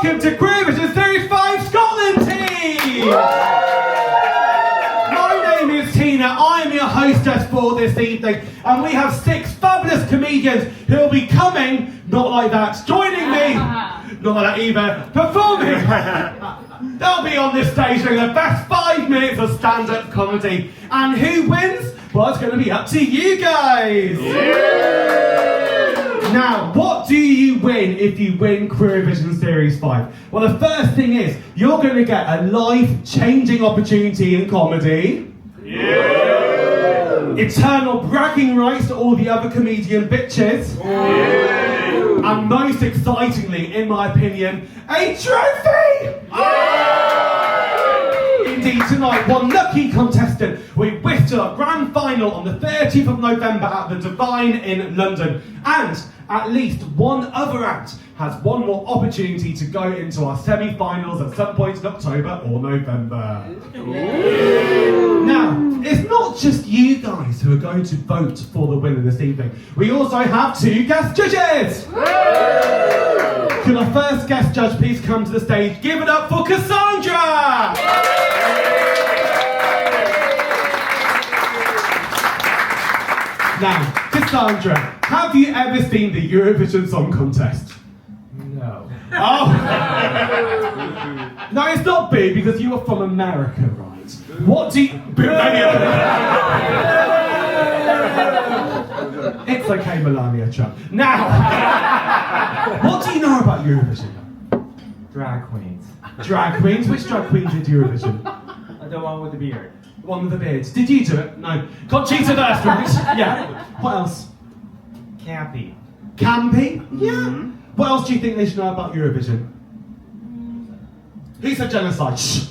welcome to Queerovision Series 5 Scotland team! My name is Teena, I am your hostess for this evening, and we have 6 fabulous comedians who will be coming, not like that, joining me, not like that either, performing. They'll be on this stage doing the best 5 minutes of stand-up comedy. And who wins? Well, it's going to be up to you guys! Now, what do you win if you win Queerovision Series 5? Well, the first thing is, you're going to get a life-changing opportunity in comedy. Eternal bragging rights to all the other comedian bitches. And most excitingly, in my opinion, a trophy! Indeed, tonight, one lucky contestant will be whisked to a grand final on the 30th of November at the Divine in London. And at least one other act has one more opportunity to go into our semi-finals at some point in October or November. Now, it's not just you guys who are going to vote for the winner this evening. We also have 2 guest judges! Could our first guest judge please come to the stage? Give it up for Cassandra! Now, Cassandra, have you ever seen the Eurovision Song Contest? No. Oh! No, it's not big because you are from America, right? What do you... It's okay, Melania Trump. Now, what do you know about Eurovision? Drag queens. Drag queens? Which drag queen did Eurovision? The one with the beard. The one with the beards. Did you do it? No. Conchita Wurst, right? Yeah. What else? Campy. Campy? Yeah. What else do you think they should know about Eurovision? Who said genocide? Shh.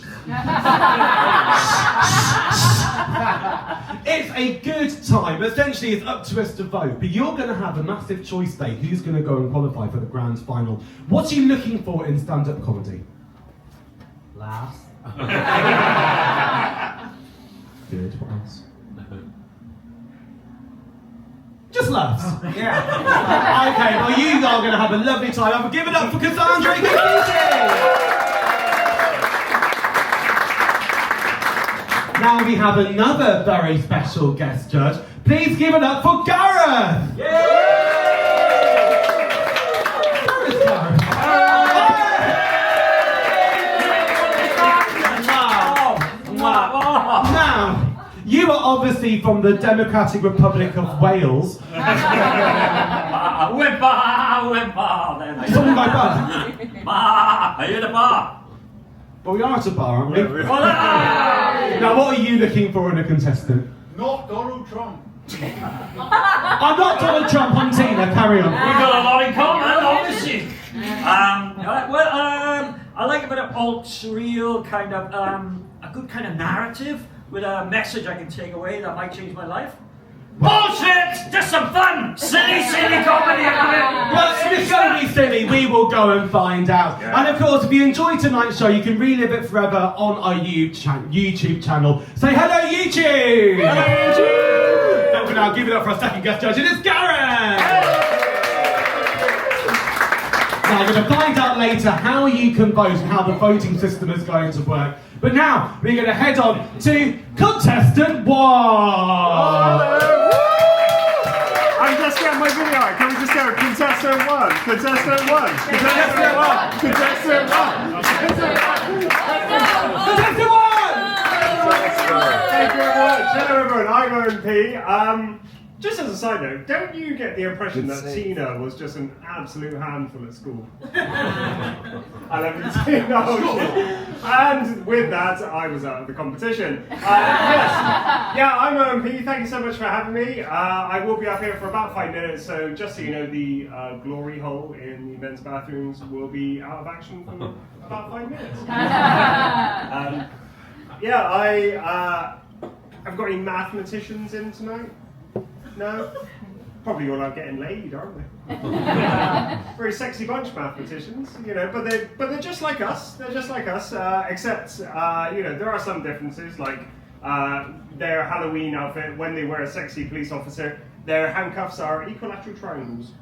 It's a good time. Essentially, it's up to us to vote. But you're going to have a massive choice today. Who's going to go and qualify for the grand final? What are you looking for in stand-up comedy? Laughs. Good. What else? Just laughs. Yeah. Okay, well you are going to have a lovely time. I'll give it up for Cassandra. Now we have another very special guest judge. Please give it up for Gareth. Where is Gareth? Now, you are obviously from the Democratic Republic of Wales. Something like that. Are you at the bar? Well, we are at a bar, aren't we? Now, what are you looking for in a contestant? Not Donald Trump. I'm not Donald Trump, I'm Teena, carry on. We've got a lot in common, obviously. I like a bit of alt-real kind of, a good kind of narrative with a message I can take away that might change my life. Bullshit! Just some fun! Silly comedy! Well, if it's going to be silly, we will go and find out. Yeah. And of course, if you enjoyed tonight's show, you can relive it forever on our YouTube channel. Say hello, YouTube! Hello, YouTube! And we'll now give it up for our second guest judge, and it's Gareth! Now, we're going to find out later how you can vote and how the voting system is going to work. But now, we're going to head on to contestant 1! I'm just getting my video out. Can we just go contestant 1? Contestant 1. Contestant 1. Contestant 1. Contestant 1! Thank you very much. Hello everyone, I'm Owen P. Just as a side note, don't you get the impression that Teena was just an absolute handful at school? I love you, Teena. And with that, I was out of the competition. Yes. Yeah, I'm Owen P. Thank you so much for having me. I will be up here for about 5 minutes, so just so you know, the glory hole in the men's bathrooms will be out of action for about 5 minutes. I've got any mathematicians in tonight? No? Probably all out getting laid, aren't they? Very sexy bunch, mathematicians, you know, but they're just like us. They're just like us, except, you know, there are some differences, like their Halloween outfit, when they wear a sexy police officer, their handcuffs are equilateral triangles.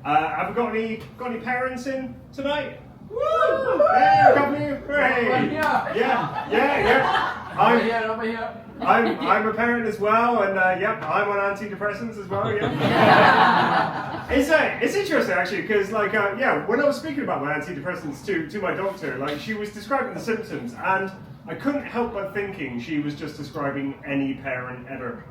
Have we got any parents in tonight? Woo! Yeah, a couple of you. Hooray! Yeah. I'm a parent as well, and yep, I'm on antidepressants as well. Yeah. It's interesting actually, because like when I was speaking about my antidepressants to my doctor, like she was describing the symptoms, and I couldn't help but thinking she was just describing any parent ever.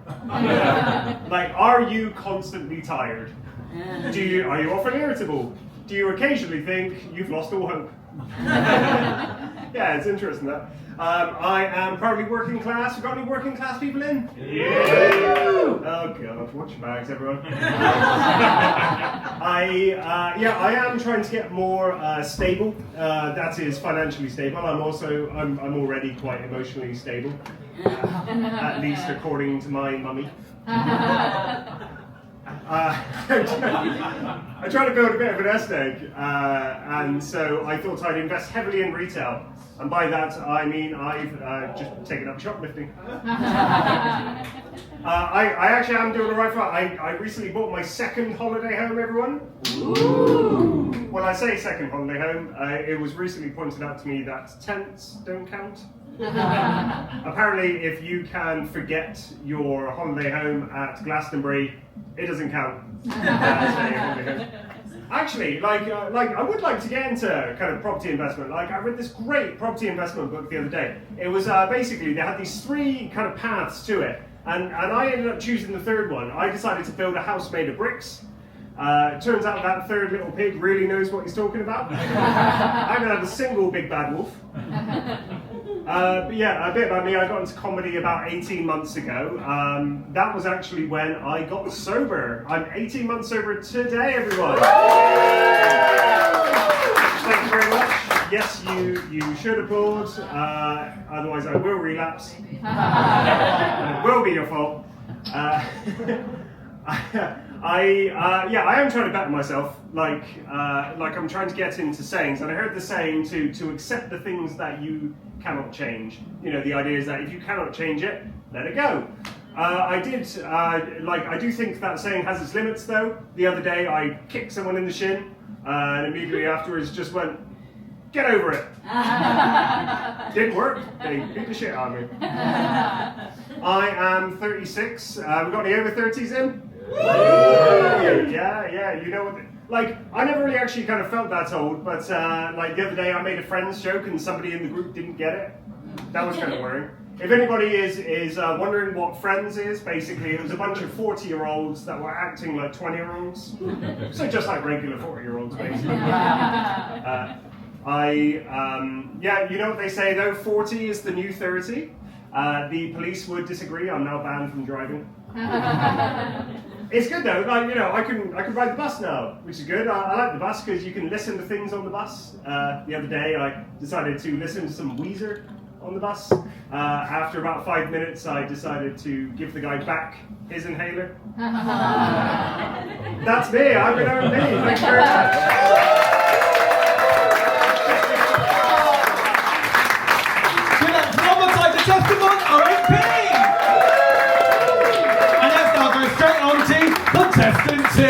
Like, are you constantly tired? Are you often irritable? Do you occasionally think you've lost all hope? Yeah, it's interesting that. I am proudly working class. We got any working class people in? Yeah. Oh god, watch your bags, everyone. I am trying to get more stable. That is financially stable. I'm already quite emotionally stable, at least according to my mummy. I try to build a bit of a nest egg, and so I thought I'd invest heavily in retail. And by that, I mean I've just taken up shoplifting. I actually am doing all right for it. I recently bought my second holiday home, everyone. Ooh. When I say second holiday home, it was recently pointed out to me that tents don't count. Apparently, if you can forget your holiday home at Glastonbury, it doesn't count as a holiday home. Actually, like I would like to get into kind of property investment. Like I read this great property investment book the other day. It was basically they had these three kind of paths to it, and I ended up choosing the third one. I decided to build a house made of bricks. It turns out that third little pig really knows what he's talking about. I haven't had a single big bad wolf. But yeah, a bit about me. I got into comedy about 18 months ago. That was actually when I got sober. I'm 18 months sober today, everyone. Thank you very much. Yes, you should applaud. Otherwise, I will relapse. It will be your fault. I am trying to better myself. Like I'm trying to get into sayings, and I heard the saying to accept the things that you cannot change. You know, the idea is that if you cannot change it, let it go. I do think that saying has its limits, though. The other day, I kicked someone in the shin, and immediately afterwards just went, "Get over it." Didn't work. They beat the shit out of me. I am 36. We got any over 30s in? Yeah, you know what? Like, I never really actually kind of felt that old, but like the other day I made a Friends joke and somebody in the group didn't get it. That was kind of worrying. If anybody is wondering what Friends is, basically it was a bunch of 40-year-olds that were acting like 20-year-olds. So just like regular 40-year-olds, basically. You know what they say though, 40 is the new 30. The police would disagree. I'm now banned from driving. It's good though, like, you know, I can ride the bus now, which is good. I like the bus because you can listen to things on the bus. The other day I decided to listen to some Weezer on the bus. After about 5 minutes I decided to give the guy back his inhaler. That's me, I've been over me. Thank you very much. Contestant 2!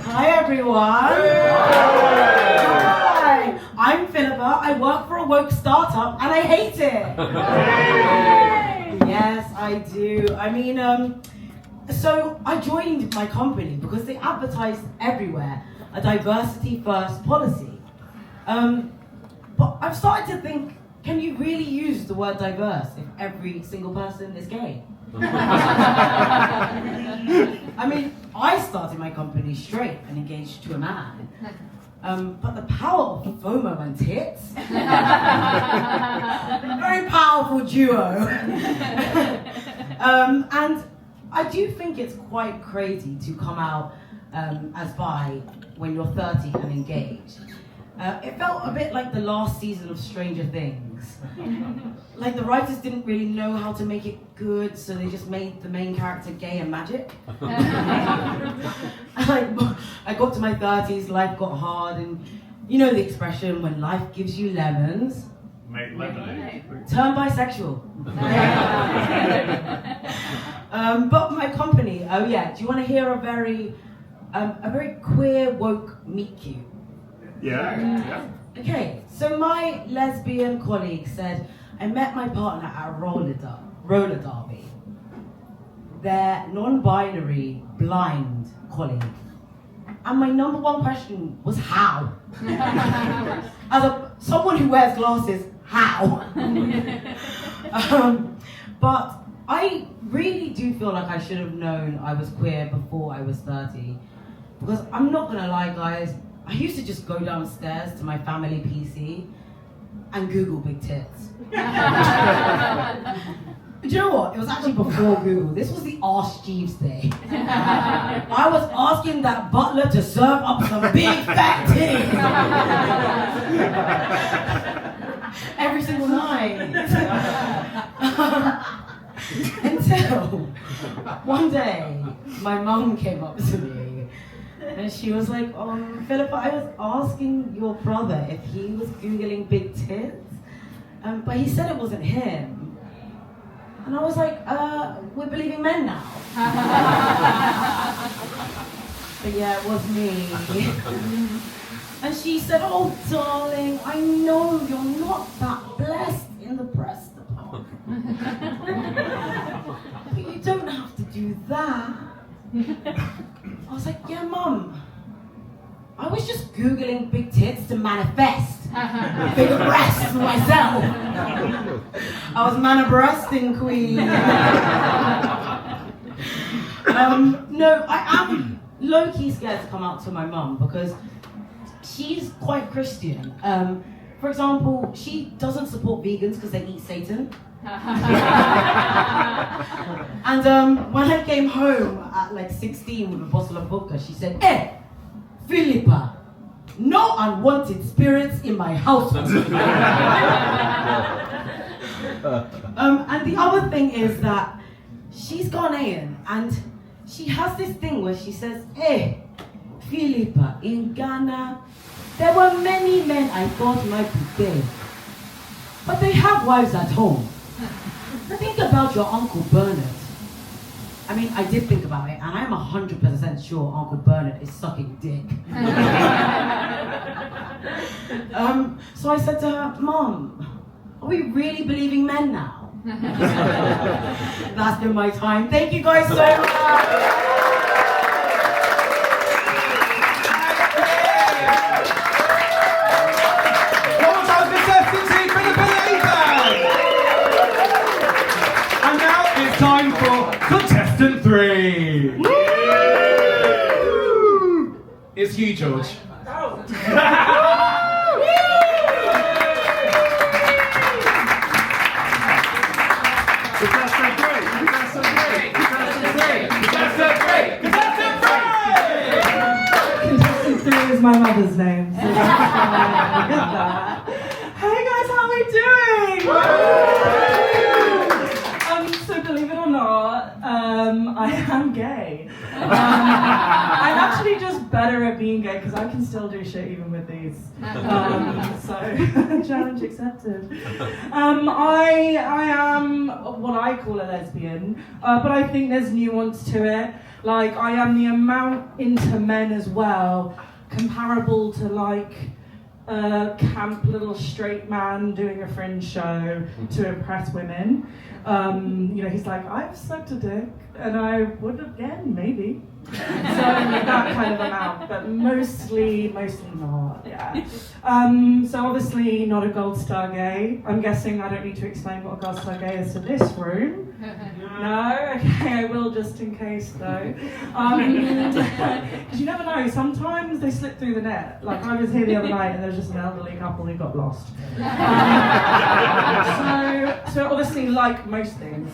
Hi everyone! Hi! I'm Philippa, I work for a woke startup and I hate it! Yes, I do. I mean, so I joined my company because they advertised everywhere a diversity first policy. But I've started to think, can you really use the word diverse if every single person is gay? I mean, I started my company straight and engaged to a man. But the power of FOMO and tits, very powerful duo. And I do think it's quite crazy to come out as bi when you're 30 and engaged. It felt a bit like the last season of Stranger Things. Like the writers didn't really know how to make it good, so they just made the main character gay and magic. I got to my 30s, life got hard, and you know the expression, when life gives you lemons, Make lemonade. turn bisexual. But my company, oh yeah, do you want to hear a very queer, woke meet cute? Yeah. Okay, so my lesbian colleague said, I met my partner at a roller derby. Their non-binary, blind colleague. And my number one question was how? As someone who wears glasses, how? But I really do feel like I should have known I was queer before I was 30. Because I'm not gonna lie, guys, I used to just go downstairs to my family PC and Google big tits. Do you know what? It was actually before Google. This was the Ask Jeeves day. I was asking that butler to serve up some big fat titties. Every single night. Until one day, my mum came up to me and she was like, Philippa, I was asking your brother if he was Googling big tits, but he said it wasn't him. And I was like, we're believing men now. But yeah, it was me. And she said, oh darling, I know you're not that blessed in the breast department. But you don't have to do that. I was like, yeah, Mum. I was just Googling big tits to manifest bigger breasts for myself. I was manifesting, queen. No, I am low-key scared to come out to my mum because she's quite Christian. For example, she doesn't support vegans because they eat Satan. And when I came home at like 16 with a bottle of vodka, she said, "Hey, Philippa, no unwanted spirits in my household." And the other thing is that she's Ghanaian and she has this thing where she says, "Hey, Philippa, in Ghana, there were many men I thought might be gay, but they have wives at home. Think about your Uncle Bernard." I mean, I did think about it, and I'm 100% sure Uncle Bernard is sucking dick. So I said to her, "Mom, are we really believing men now?" That's been my time. Thank you guys so much. Time for contestant 3. It's you, George. Contestant 3 is my mother's name. So hey guys, how are we doing? So believe it or not, I am gay. I'm actually just better at being gay because I can still do shit even with these. So challenge accepted. I am what I call a lesbian, but I think there's nuance to it. Like I am the amount into men as well, comparable to like a camp little straight man doing a fringe show to impress women. You know, he's like, I've sucked a dick, and I would again, maybe. So that kind of amount, but mostly not, yeah. So obviously not a gold star gay. I'm guessing I don't need to explain what a gold star gay is to this room. No? Okay, I will just in case though. Because you never know, sometimes they slip through the net. Like I was here the other night and there's just an elderly couple who got lost. So obviously like most things,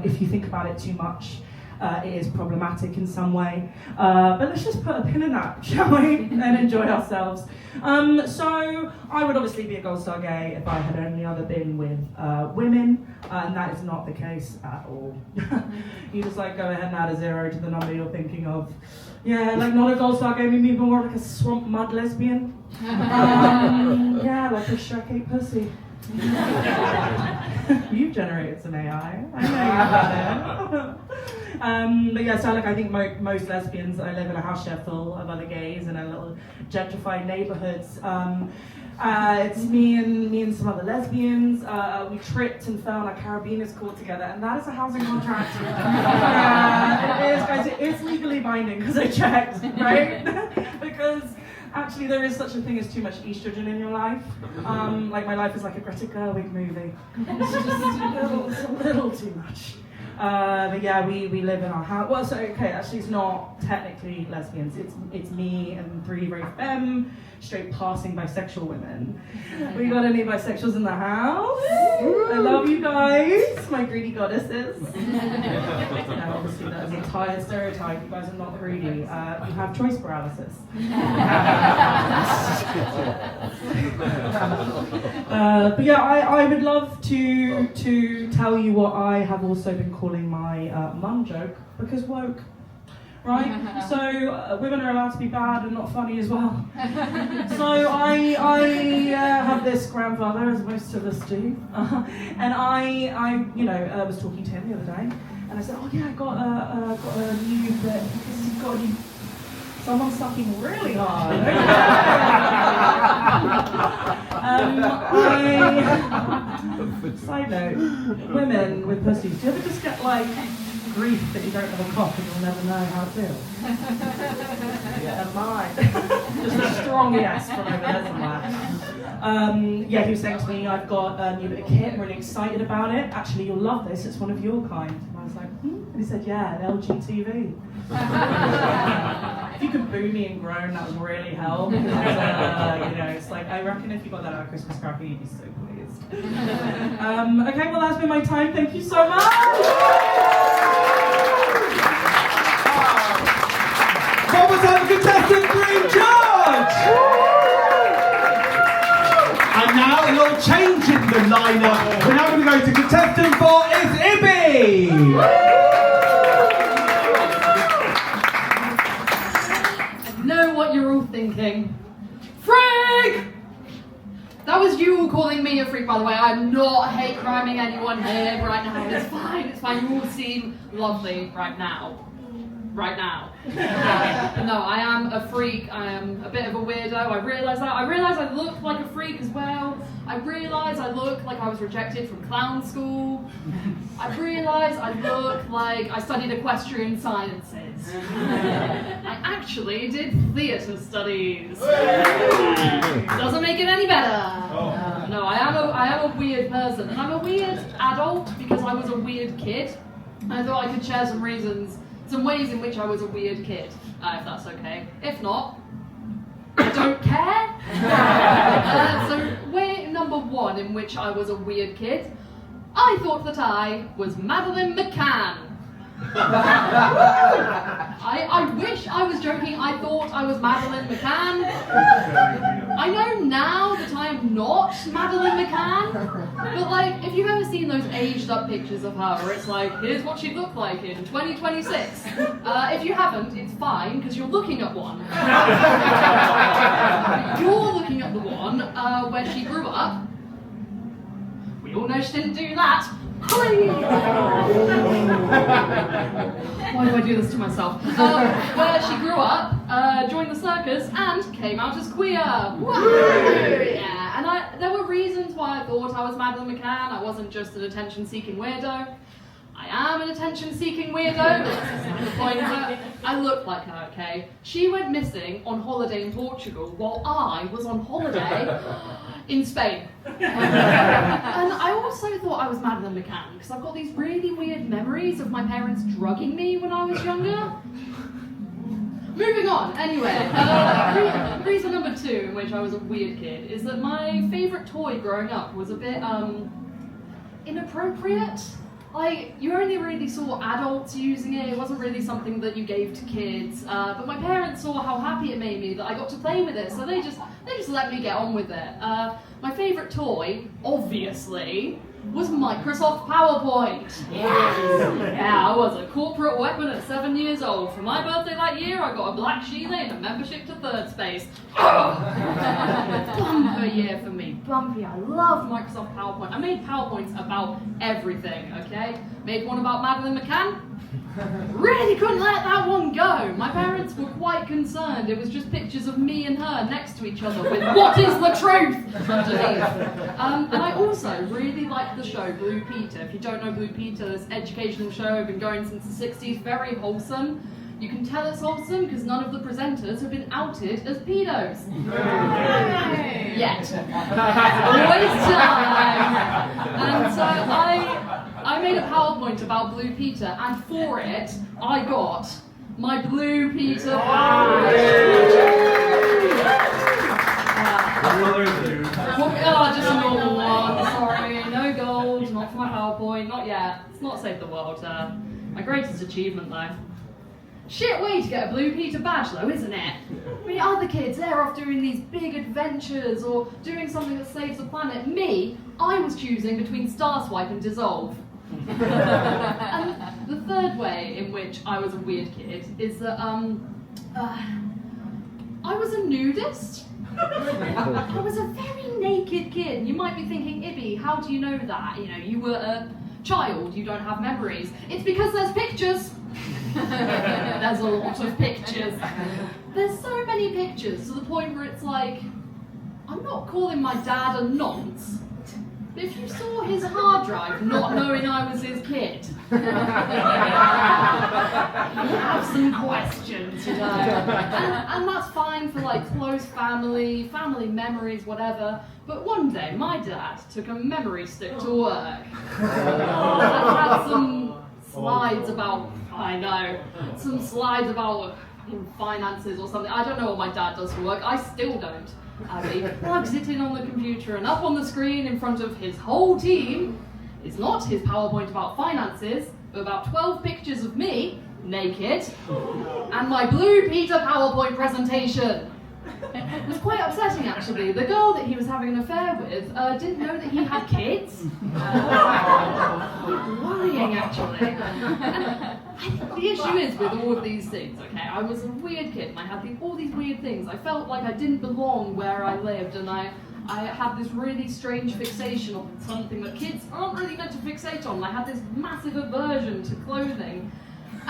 if you think about it too much, it is problematic in some way. But let's just put a pin in that, shall we? And enjoy ourselves. So I would obviously be a gold star gay if I had only ever been with women, and that is not the case at all. You just like go ahead and add a 0 to the number you're thinking of. Yeah, like not a gold star gay, maybe more like a swamp mud lesbian. Yeah, like a Shrek ate pussy. You've generated some AI. I know you got it. But yeah, so like I think most lesbians, I live in a house share full of other gays in a little gentrified neighborhoods. It's me and some other lesbians. We tripped and fell on a carabiners court together, and that is a housing contract. It is, guys. It is legally binding because I checked, right? Because actually there is such a thing as too much estrogen in your life. Like my life is like a Greta Gerwig movie. It's just a little too much. But yeah, we live in our house. Well, so okay, actually it's not technically lesbians. It's me and 3 very femme, straight passing bisexual women. We got any bisexuals in the house? I love you guys, my greedy goddesses. No, obviously that is a tired stereotype. You guys are not greedy. You have choice paralysis. But yeah, I would love to tell you what I have also been calling my mum joke, because woke. Right? So women are allowed to be bad and not funny as well. So I have this grandfather, as most of us do, and I was talking to him the other day, and I said, oh yeah, I got a new bit. He's got a new. Someone's sucking really hard. Side note, women with pussies, do you ever just get like grief that you don't have a cock and you'll never know how it feels? Yeah, mine. Just a strong yes from over there somewhere. Yeah, he was saying to me, I've got a new bit of kit, I'm really excited about it. Actually, you'll love this, it's one of your kind. And I was like, And he said, yeah, an LG TV. If you could boo me and groan, that would really help. Because, it's like, I reckon if you got that at a Christmas cracker, you'd be so pleased. Okay, well, that's been my time. Thank you so much. One more time, contestant 3, George! And now a little change in the lineup. We're now going to go to contestant 4, is Ibby! What you're all thinking. Freak! That was you all calling me a freak, by the way. I'm not hate criming anyone here right now. It's fine, you all seem lovely right now. No, I am a freak. I am a bit of a weirdo. I realise that. I realise I look like a freak as well. I realise I look like I was rejected from clown school. I realise I look like I studied equestrian sciences. I actually did theatre studies. Doesn't make it any better. No, I am a weird person, and I'm a weird adult because I was a weird kid. I thought I could share some reasons. Some ways in which I was a weird kid, if that's okay. If not, I don't care. So way number 1 in which I was a weird kid, I thought that I was Madeleine McCann. I wish I was joking. I thought I was Madeleine McCann. I know now that I am not Madeleine McCann, but like, if you've ever seen those aged up pictures of her where it's like, here's what she'd look like in 2026. If you haven't, it's fine, because you're looking at one. You're looking at the one where she grew up. We all know she didn't do that. Why do I do this to myself? Where she grew up, joined the circus, and came out as queer. Yeah, and there were reasons why I thought I was Madeleine McCann. I wasn't just an attention-seeking weirdo. I am an attention-seeking weirdo. That's the point. I look like her, okay? She went missing on holiday in Portugal while I was on holiday in Spain. And I also thought I was Madeleine McCann because I've got these really weird memories of my parents drugging me when I was younger. Moving on, anyway. Reason number 2 in which I was a weird kid is that my favourite toy growing up was a bit inappropriate. Like, you only really saw adults using it. It wasn't really something that you gave to kids. But my parents saw how happy it made me that I got to play with it, so they just let me get on with it. My favourite toy, obviously, was Microsoft PowerPoint. Yeah, I was a corporate weapon at 7 years old. For my birthday that year, I got a black Sheila and a membership to third space. Bumper year for me, bumpy. I loved Microsoft PowerPoint. I made PowerPoints about everything, okay? Made one about Madeleine McCann. Really couldn't let that one go. My parents were quite concerned. It was just pictures of me and her next to each other with "What is the truth?" underneath. And I also really liked the show Blue Peter. If you don't know Blue Peter, this educational show, been going since the 60s, very wholesome. You can tell it's wholesome because none of the presenters have been outed as pedos. Yet. Always time. And so I made a PowerPoint about Blue Peter, and for it, I got my Blue Peter badge. Just a normal one, sorry, no gold, not for my PowerPoint, not yet. It's not saved the world. My greatest achievement though. Shit way to get a Blue Peter badge though, isn't it? I mean, other kids, they're off doing these big adventures or doing something that saves the planet. Me, I was choosing between Star Swipe and Dissolve. And the third way in which I was a weird kid is that I was a nudist. I was a very naked kid. You might be thinking, Ibby, how do you know that? You know, you were a child, you don't have memories. It's because there's pictures. There's a lot of pictures. There's so many pictures to the point where it's like, I'm not calling my dad a nonce, but if you saw his hard drive not knowing I was his kid, you have some questions, you know. And that's fine for like close family memories, whatever. But one day my dad took a memory stick to work and had some slides about, some slides about finances or something. I don't know what my dad does for work. I still don't. He plugs it in on the computer, and up on the screen in front of his whole team is not his PowerPoint about finances, but about 12 pictures of me, naked, and my Blue Peter PowerPoint presentation. It was quite upsetting, actually. The girl that he was having an affair with didn't know that he had kids. Worrying, actually. And I think the issue is with all of these things, okay? I was a weird kid, and I had all these weird things. I felt like I didn't belong where I lived, and I had this really strange fixation on something that kids aren't really meant to fixate on. I had this massive aversion to clothing.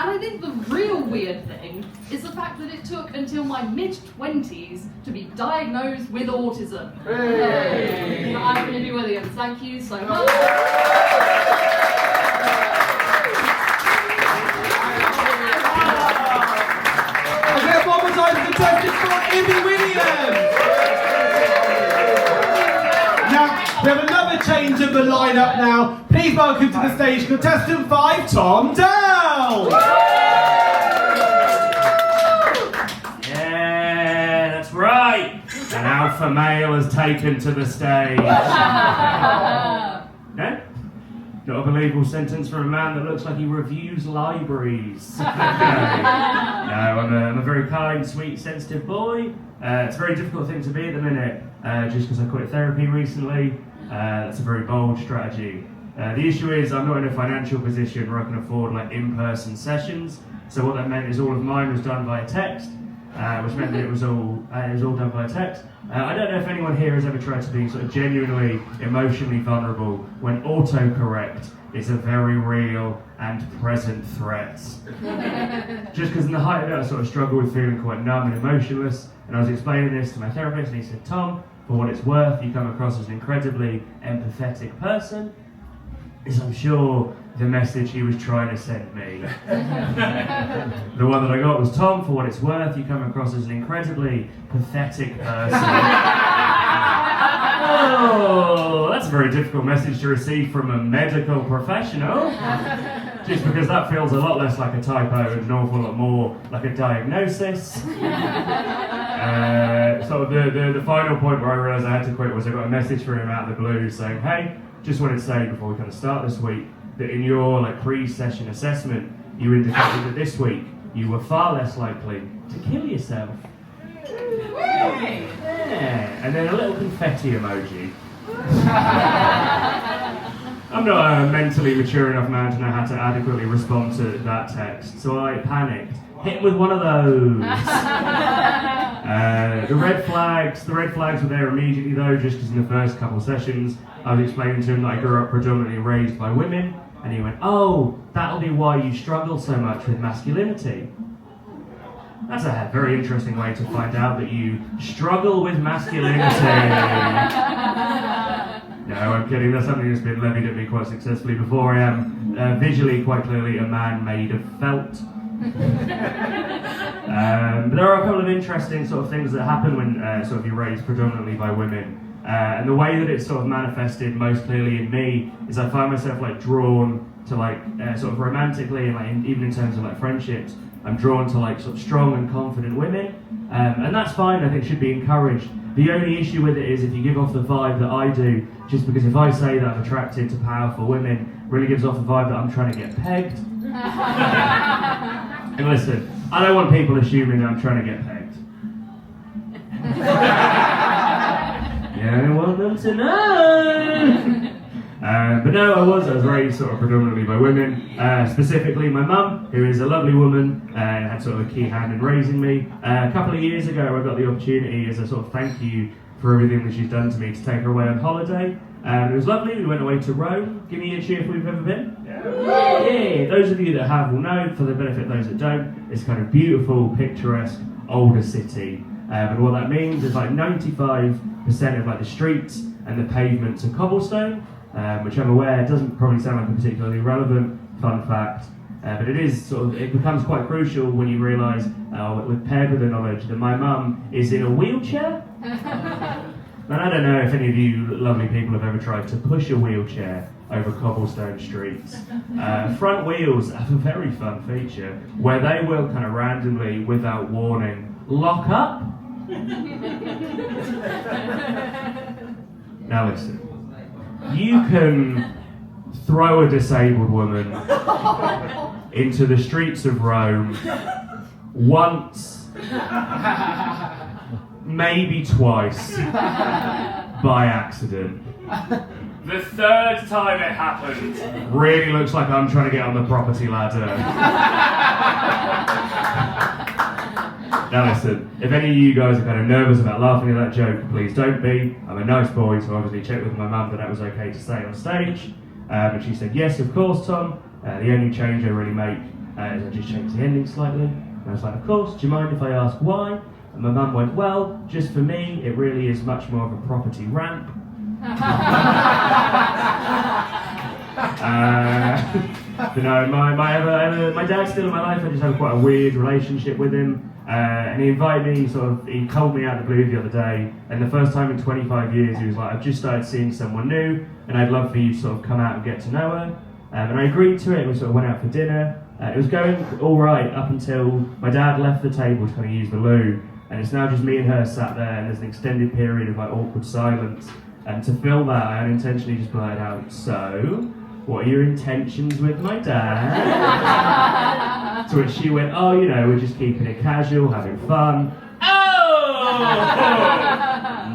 And I think the real weird thing is the fact that it took until my mid-20s to be diagnosed with autism. Hey. I'm Libby Williams, thank you so much. Okay, one more time for contestant for Libby Williams. Now, we have another change of the lineup now. Please welcome to the stage contestant 5, Tom Dowd. Yeah, that's right. An alpha male has taken to the stage. No? Got a believable sentence from a man that looks like he reviews libraries. No, I'm a very kind, sweet, sensitive boy. It's a very difficult thing to be at the minute, just because I quit therapy recently. That's a very bold strategy. The issue is I'm not in a financial position where I can afford like in-person sessions. So what that meant is all of mine was done via text, which meant that it was all done via text. I don't know if anyone here has ever tried to be sort of genuinely emotionally vulnerable when autocorrect is a very real and present threat. Just because in the height of it I sort of struggled with feeling quite numb and emotionless, and I was explaining this to my therapist and he said, Tom, for what it's worth, you come across as an incredibly empathetic person. Is I'm sure the message he was trying to send me. The one that I got was, Tom, for what it's worth, you come across as an incredibly pathetic person. Oh, that's a very difficult message to receive from a medical professional. Just because that feels a lot less like a typo and an awful lot more like a diagnosis. So the final point where I realised I had to quit was I got a message from him out of the blue saying, hey, just wanted to say before we kind of start this week that in your pre-session assessment you indicated that this week you were far less likely to kill yourself. Yeah. And then a little confetti emoji. I'm not a mentally mature enough man to know how to adequately respond to that text, so I panicked. Hit him with one of those. The red flags were there immediately though, just because in the first couple sessions I was explaining to him that I grew up predominantly raised by women, and he went, "Oh, that'll be why you struggle so much with masculinity." That's a very interesting way to find out that you struggle with masculinity. No, I'm kidding. That's something that's been levied at me quite successfully before. I am visually quite clearly a man made of felt. But there are a couple of interesting sort of things that happen when sort of you're raised predominantly by women. And the way that it's sort of manifested most clearly in me is I find myself like drawn to like sort of romantically and like even in terms of like friendships, I'm drawn to like sort of strong and confident women. And that's fine, I think should be encouraged. The only issue with it is if you give off the vibe that I do, just because if I say that I'm attracted to powerful women, really gives off the vibe that I'm trying to get pegged. And listen, I don't want people assuming that I'm trying to get pegged. You don't want them to know. But no, I was raised sort of predominantly by women, specifically my mum, who is a lovely woman and had sort of a key hand in raising me. A couple of years ago I got the opportunity as a sort of thank you for everything that she's done to me to take her away on holiday. It was lovely, we went away to Rome. Give me a cheer if we've ever been. Yeah, those of you that have will know, for the benefit of those that don't, it's kind of beautiful, picturesque, older city. And what that means is like 95% of like the streets and the pavements are cobblestone. Which I'm aware doesn't probably sound like a particularly relevant fun fact, but it is sort of, it becomes quite crucial when you realise, paired with the knowledge that my mum is in a wheelchair. And I don't know if any of you lovely people have ever tried to push a wheelchair over cobblestone streets. Front wheels have a very fun feature where they will kind of randomly, without warning, lock up. Now listen. You can throw a disabled woman into the streets of Rome once, maybe twice, by accident. The third time it happened, really looks like I'm trying to get on the property ladder. Now listen, if any of you guys are kind of nervous about laughing at that joke, please don't be. I'm a nice boy, so I obviously checked with my mum that that was okay to say on stage. And she said, yes, of course, Tom. The only change I really make is I just change the ending slightly. And I was like, of course, do you mind if I ask why? And my mum went, well, just for me, it really is much more of a property ramp. But no, my dad's still in my life. I just have quite a weird relationship with him. And he invited me, he called me out of the blue the other day, and the first time in 25 years he was like, I've just started seeing someone new, and I'd love for you to sort of come out and get to know her. And I agreed to it, and we sort of went out for dinner. It was going all right up until my dad left the table to kind of use the loo, and it's now just me and her sat there, and there's an extended period of like awkward silence. And to fill that, I unintentionally just blurted out, so, what are your intentions with my dad? To which she went, oh, you know, we're just keeping it casual, having fun. Oh!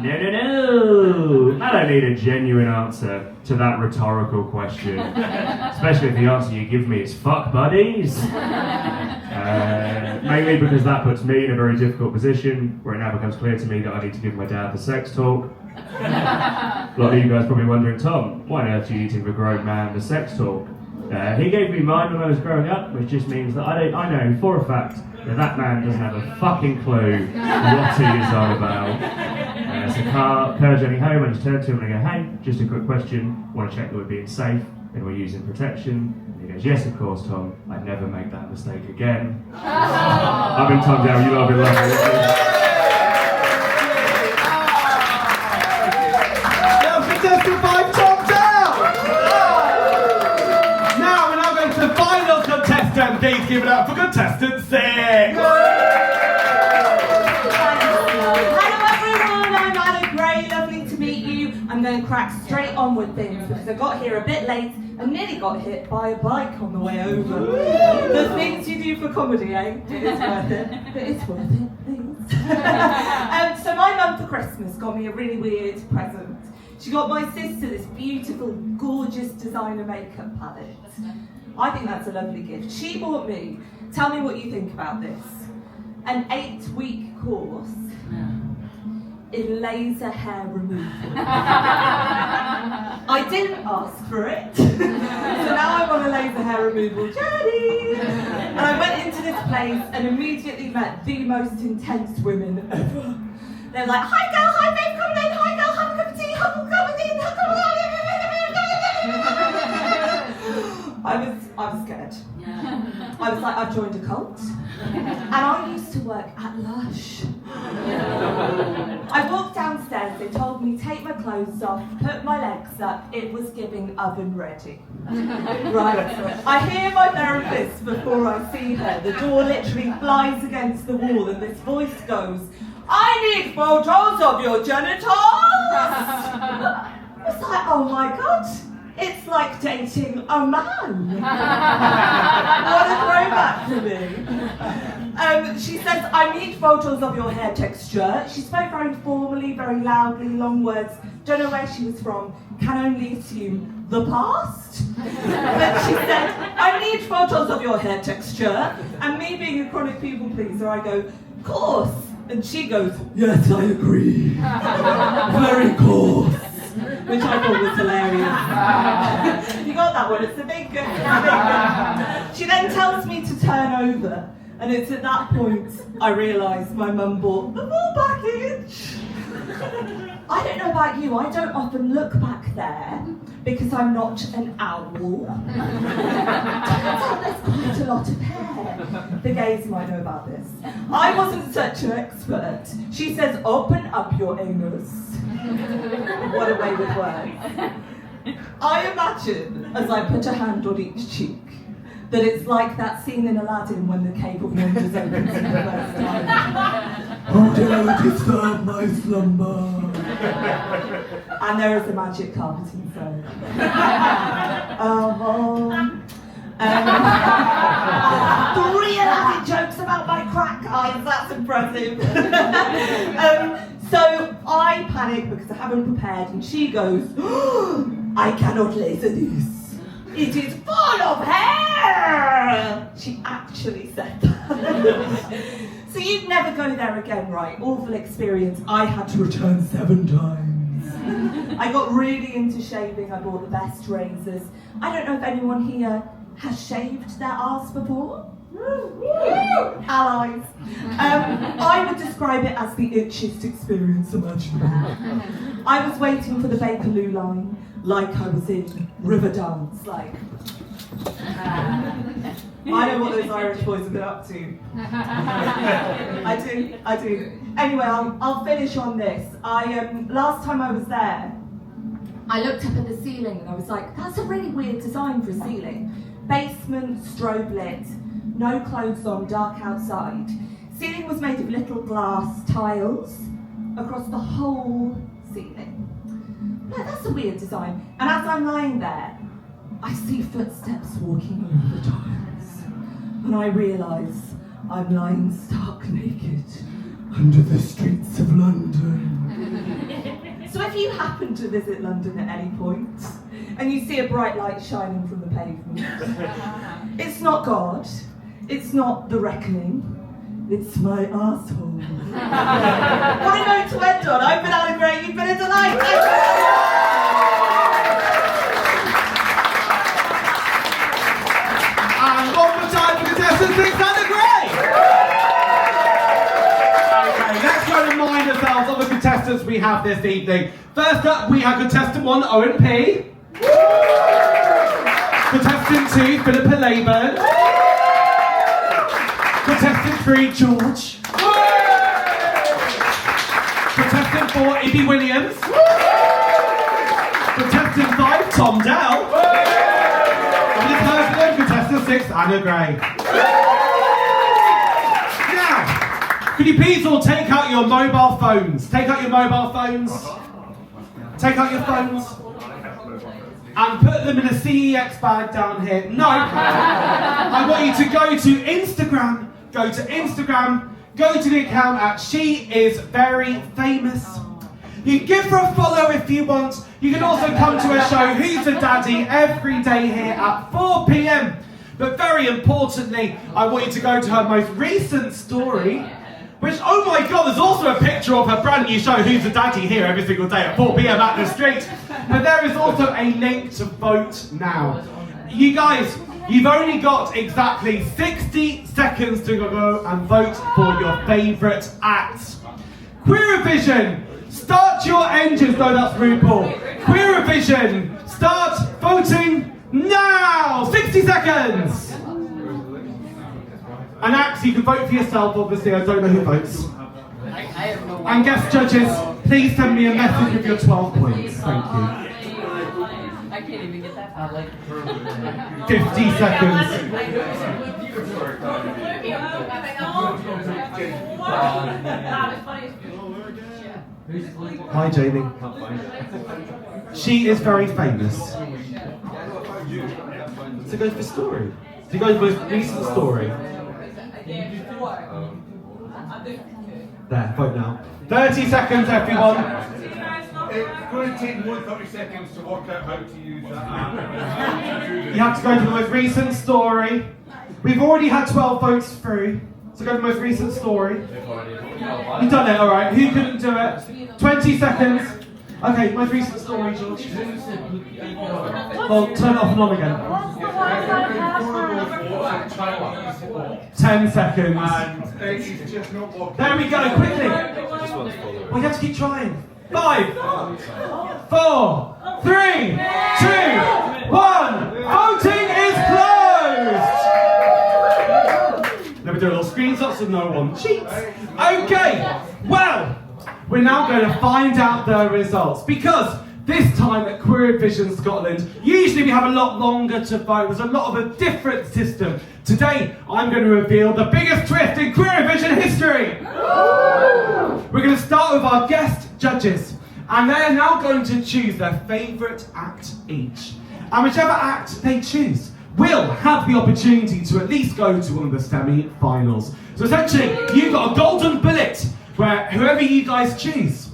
No. I don't need a genuine answer to that rhetorical question. Especially if the answer you give me is fuck buddies. Mainly because that puts me in a very difficult position where it now becomes clear to me that I need to give my dad the sex talk. A lot of you guys probably wondering, Tom, why on earth do you need to give a grown man the sex talk? He gave me mine when I was growing up, which just means that I know for a fact that man doesn't have a fucking clue what he is on about. So car journey home, I just turned to him and I go, hey, just a quick question, want to check that we're being safe and we're using protection? And he goes, yes, of course, Tom, I'd never make that mistake again. I've been Tom Down, you lot have been lovely. Contestant by Tom Down! Now we're now going to the final contestant. Please give it up for contestant 6. Hello everyone, I'm Anna Gray, lovely to meet you. I'm going to crack straight on with things because I got here a bit late and nearly got hit by a bike on the way over. The things you do for comedy, eh? It is worth it. But it's worth it, please. So my mum for Christmas got me a really weird present. She got my sister this beautiful, gorgeous designer makeup palette. I think that's a lovely gift. She bought me, tell me what you think about this, an 8-week course in laser hair removal. I didn't ask for it, so now I'm on a laser hair removal journey. And I went into this place and immediately met the most intense women ever. They were like, hi girl, hi babe, come in, hi girl, have a cup of tea, have a cup of tea, I was scared. I was like, I've joined a cult. And I used to work at Lush. I walked downstairs, they told me, take my clothes off, put my legs up, it was giving oven ready. Right, I hear my therapist before I see her. The door literally flies against the wall and this voice goes, I need photos of your genitals! I was like, oh my God. It's like dating a man. What a throwback to me. She says, I need photos of your hair texture. She spoke very formally, very loudly, long words. Don't know where she was from. Can only assume the past. But she said, I need photos of your hair texture. And me being a chronic people pleaser, I go, of course. And she goes, yes, I agree. Very coarse. Which I thought was hilarious. You got that one, it's a big good. She then tells me to turn over, and it's at that point I realise my mum bought the full package. I don't know about you, I don't often look back there because I'm not an owl. Turns out there's quite a lot of hair. The gays might know about this. I wasn't such an expert. She says, open up your anus. What a way with words. I imagine, as I put a hand on each cheek, that it's like that scene in Aladdin when the Cave of Wonders opens for the first time. How dare you disturb my slumber? And there is a magic carpet inside. Three Aladdin jokes about my crack eyes, that's impressive. So I panic because I haven't prepared, and she goes, I cannot laser this. It is full of hair! She actually said that. So you'd never go there again, right? Awful experience. I had to return 7 times. I got really into shaving. I bought the best razors. I don't know if anyone here has shaved their arse before. Allies. I would describe it as the itchiest experience imaginable. I was waiting for the Bakerloo line like I was in Riverdance, like. I know what those Irish boys have been up to. I do. Anyway, I'll finish on this. Last time I was there, I looked up at the ceiling and I was like, that's a really weird design for a ceiling. Basement, strobe lit, no clothes on, dark outside. Ceiling was made of little glass tiles across the whole ceiling. Yeah, that's a weird design. And as I'm lying there, I see footsteps walking over the tiles. And I realise I'm lying stark naked under the streets of London. So if you happen to visit London at any point, and you see a bright light shining from the pavement, it's not God, it's not the reckoning, it's my arsehole. What a note to end on. I've been Alan Gray, you've been a delight. And one more time for contestants, it's Alan Gray! Okay, let's go and remind ourselves of the contestants we have this evening. First up, we have contestant 1, Owen P. Contestant 2, Philippa Leyburn. Contestant 3, George. Contestant 4, Ibby Williams. Contestant 5, Tom Dell. And this person, contestant 6, Anna Gray. Now, could you please all take out your mobile phones? Take out your mobile phones. Take out your phones. And put them in a CEX bag down here. No. I want you to go to Instagram. Go to the account at She Is Very Famous. You can give her a follow if you want. You can also come to a show, Who's the Daddy, every day here at 4 p.m. But very importantly, I want you to go to her most recent story, which, oh my God, there's also a picture of her brand new show, Who's the Daddy, here every single day at 4 p.m. at the street. But there is also a link to vote now. You guys, you've only got exactly 60 seconds to go and vote for your favourite act. Queerovision, start your engines. No, that's RuPaul. Queerovision, start voting now! 60 seconds! And Axe, you can vote for yourself, obviously. I don't know who votes. And guest judges, please send me a message with your 12 points. Thank you. I can't even get that far. 50 seconds. Hi, Jamie. She is very famous. So go for story. So go for recent story. There, vote now. 30 seconds, everyone. It's going to take more than 30 seconds to work out how to use that app. You have to go to the most recent story. We've already had 12 votes through. So go to the most recent story. You've done it, alright. Who couldn't do it? 20 seconds. Okay, most recent story, George. Well, turn it off and on again. 10 seconds. There we go, quickly. We have to keep trying. 5, 4, 3, 2, 1. Voting is closed. Let me do a little screenshot so no one cheats. Okay, well, we're now going to find out the results because this time at Queerovision Scotland, usually we have a lot longer to vote. There's a lot of a different system. Today, I'm going to reveal the biggest twist in Queerovision history. We're going to start with our guest judges, and they're now going to choose their favourite act each. And whichever act they choose will have the opportunity to at least go to one of the semi-finals. So essentially, you've got a golden bullet where whoever you guys choose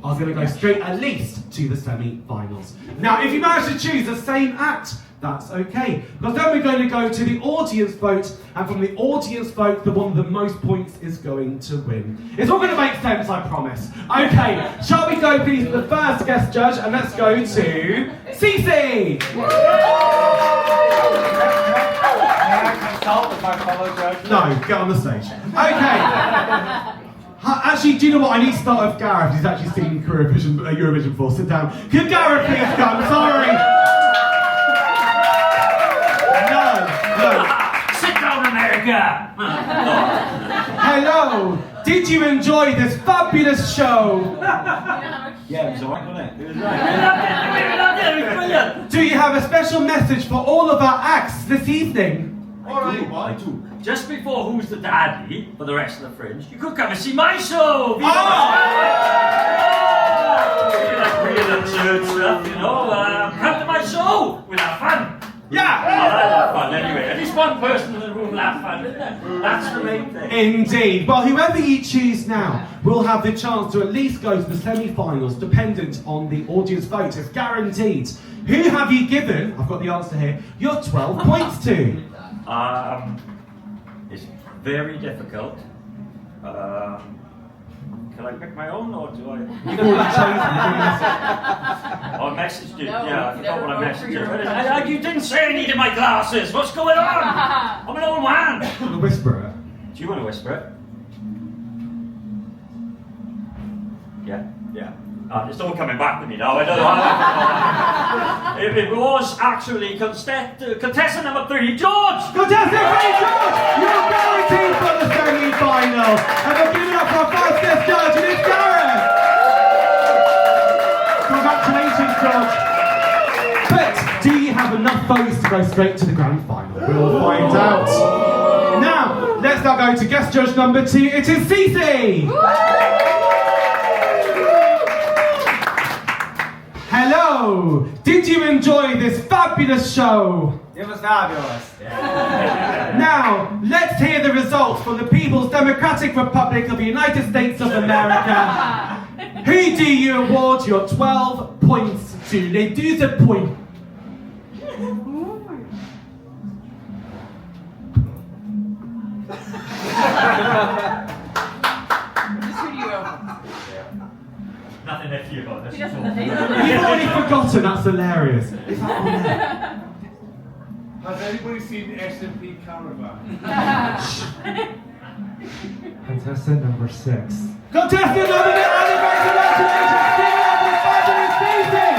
are going to go straight at least to the semi-finals. Now, if you manage to choose the same act, that's okay. Because then we're going to go to the audience vote, and from the audience vote, the one with the most points is going to win. It's all going to make sense, I promise. Okay, shall we go please to the first guest judge, and let's go to Cece! Consult with my fellow judge. No, get on the stage. Okay. Actually, do you know what? I need to start with Gareth. He's actually seen Eurovision before. Sit down. Could Gareth please come? Sorry. No. Sit down, America! Hello. Did you enjoy this fabulous show? Yeah, it was alright, wasn't it? It was right. Brilliant! Do you have a special message for all of our acts this evening? I do. Just before Who's the Daddy, for the rest of the Fringe, you could come and see my show! Like real absurd stuff, you know. Come to my show! We'll have fun! Yeah! I'll have fun anyway. At least one person in the room will have fun. That's the main thing. Indeed. Well, whoever you choose now will have the chance to at least go to the semi-finals, dependent on the audience vote. It's guaranteed. Who have you given, I've got the answer here, your 12 points to? It's very difficult. Can I pick my own, or do I? You've already chosen. Oh, I messaged you. No, Yeah, I forgot what I never messaged you. wrote for your You didn't say I needed my glasses. What's going on? I'm an old man. The Whisperer. Do you want to whisper it? Yeah. It's all coming back to me now. I don't know how it was actually contestant number 3, George! Contestant 3, George! You're guaranteed for the semi-final. And we're giving up our first guest judge, and it's Gareth! Congratulations, George. But do you have enough votes to go straight to the grand final? We'll find out. Now, let's now go to guest judge number 2. It is Cece! Hello! Did you enjoy this fabulous show? It was fabulous. Now, let's hear the results from the People's Democratic Republic of the United States of America. Who do you award your 12 points to? Les 12 points. Nothing left for you about this. You've already forgotten, that's hilarious. Is that on there? Has anybody seen S&P Caravan? Contestant number 6. Contestant number 6, Anna, congratulations! Fabulous season!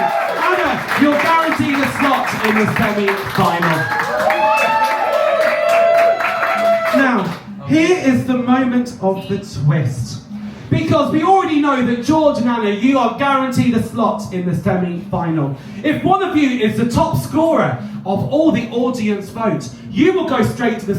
Anna, you're guaranteed a slot in the semi-final. Now, here is the moment of the twist. Because we already know that George and Anna, you are guaranteed a slot in the semi-final. If one of you is the top scorer of all the audience votes, you will go straight to the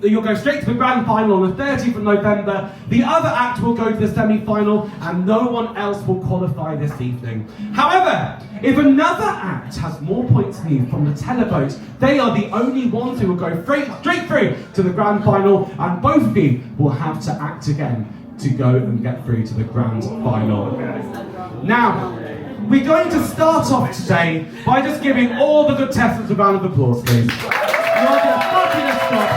you'll go straight to the grand final on the 30th of November. The other act will go to the semi-final, and no one else will qualify this evening. However, if another act has more points than you from the televote, they are the only ones who will go straight through to the grand final, and both of you will have to act again to go and get through to the grand final. Now, we're going to start off today by just giving all the contestants a round of applause, please. You're the fabulous stuff.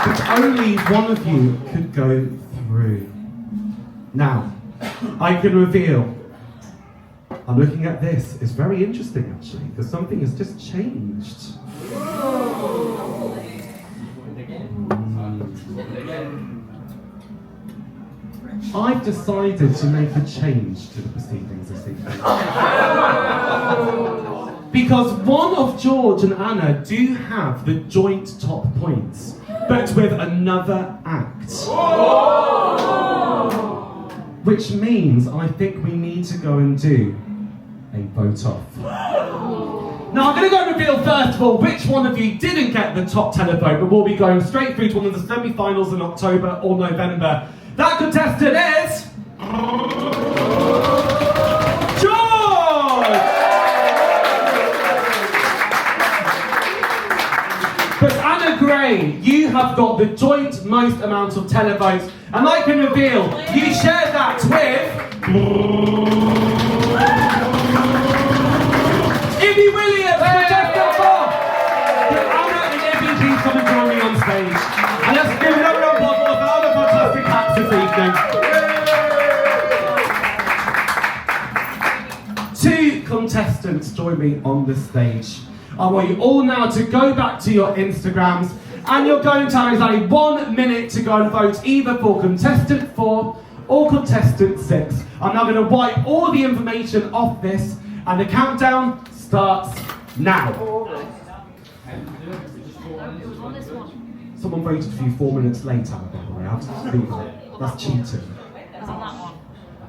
But only one of you could go through. Now, I can reveal, I'm looking at this, it's very interesting actually, because something has just changed. I've decided to make a change to the proceedings this evening. Because one of George and Anna do have the joint top points, but with another act. Which means I think we need to go and do a vote off. Now I'm going to go and reveal first of all which one of you didn't get the top televote, but we'll be going straight through to one of the semi-finals in October or November. That contestant is George! But Anna Gray, you have got the joint most amount of televotes, and I can reveal you shared that with Ibby Williams, contestant 4! Can Anna and Ibby please come and join me on stage? And let's give another round of applause for other fantastic acts this evening. 2 contestants join me on the stage. I want you all now to go back to your Instagrams, and you're going to have exactly 1 minute to go and vote either for contestant 4 or contestant 6. I'm now going to wipe all the information off this, and the countdown starts now. Someone voted for you 4 minutes later, by the way. I have to speak on it. That's cheating.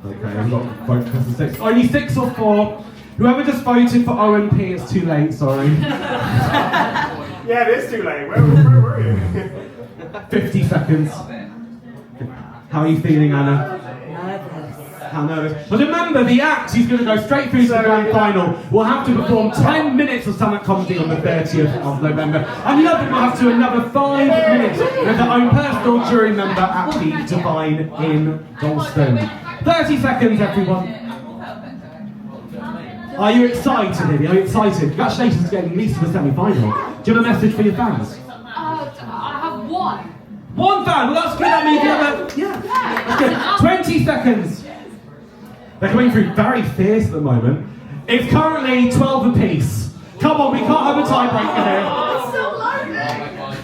Okay, I've got to vote for 6. Only 6 or 4. Whoever just voted for OMP, it's too late, sorry. Yeah, it is too late. Where were you? 50 seconds. How are you feeling, Anna? How nervous. But remember, the act who's going to go straight through to the grand final will have to perform 10 minutes of stand-up comedy on the 30th of November. And the other will have to do another 5 minutes with their own personal jury member at the Divine in Dalston. 30 seconds, everyone. Are you excited, Libby? Are you excited? Congratulations for getting at least to the semi-final. Do you have a message for your fans? I have one. One fan? Well, that's good. That means you have a... Yeah. That's good. 20 seconds. They're coming through very fierce at the moment. It's currently 12 apiece. Come on, we can't have a tiebreaker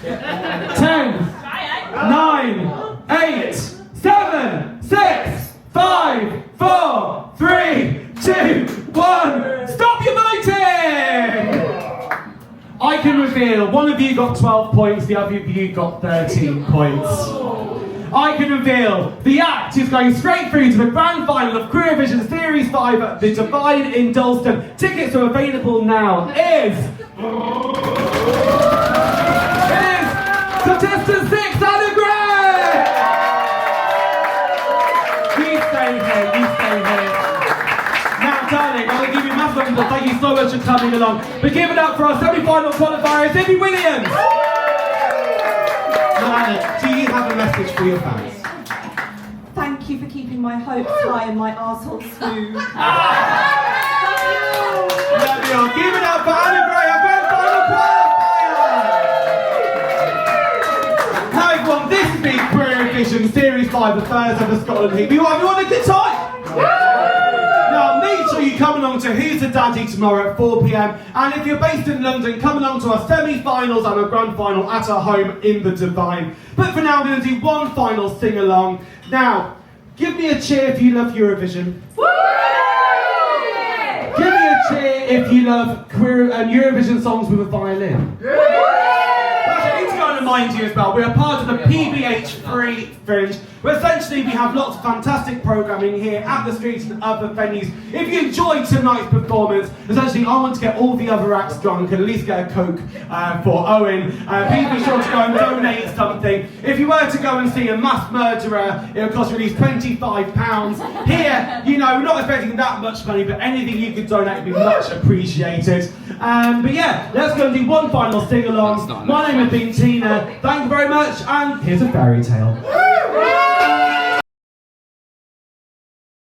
here. 10, 9, 8, 7, 6, 5, 4, 3, 2, 1. Stop your voting! I can reveal one of you got 12 points, the other of you got 13 points. I can reveal the act is going straight through to the grand final of Queerovision Series 5 at the Divine in Dalston. Tickets are available now. Contestant 6, Anna Gray! You stay here. Now, darling, I'm going to give you a massive applause. Thank you so much for coming along. But give it up for our semi-final qualifiers, Ibby Williams! Now, Anna, do you you have a message for your fans? Thank you for keeping my hopes high and my arsehole smooth. Love you all. Give it up for Anna Gray, our grand final qualifier! Hi everyone, this has been Queerovision Series 5, the first ever Scotland Heat. You want a good time? Now make sure you come along to Who's the Daddy tomorrow at 4 PM. And if you're based in London, come along to our semi-finals and our grand final at our home in the Divine. But for now, we're going to do one final sing-along. Now, give me a cheer if you love Eurovision. Give me a cheer if you love Eurovision songs with a violin. I need to go and remind you as well, we are part of the PBH Fringe, where essentially we have lots of fantastic programming here at the streets and other venues. If you enjoyed tonight's performance, essentially I want to get all the other acts drunk and at least get a Coke for Owen. Please be sure to go and donate something. If you were to go and see a mass murderer, it would cost you at least £25. Here, you know, we're not expecting that much money, but anything you could donate would be much appreciated. But yeah, let's go and do one final sing-along. My name has been Teena. Thank you very much, and here's a fairy tale.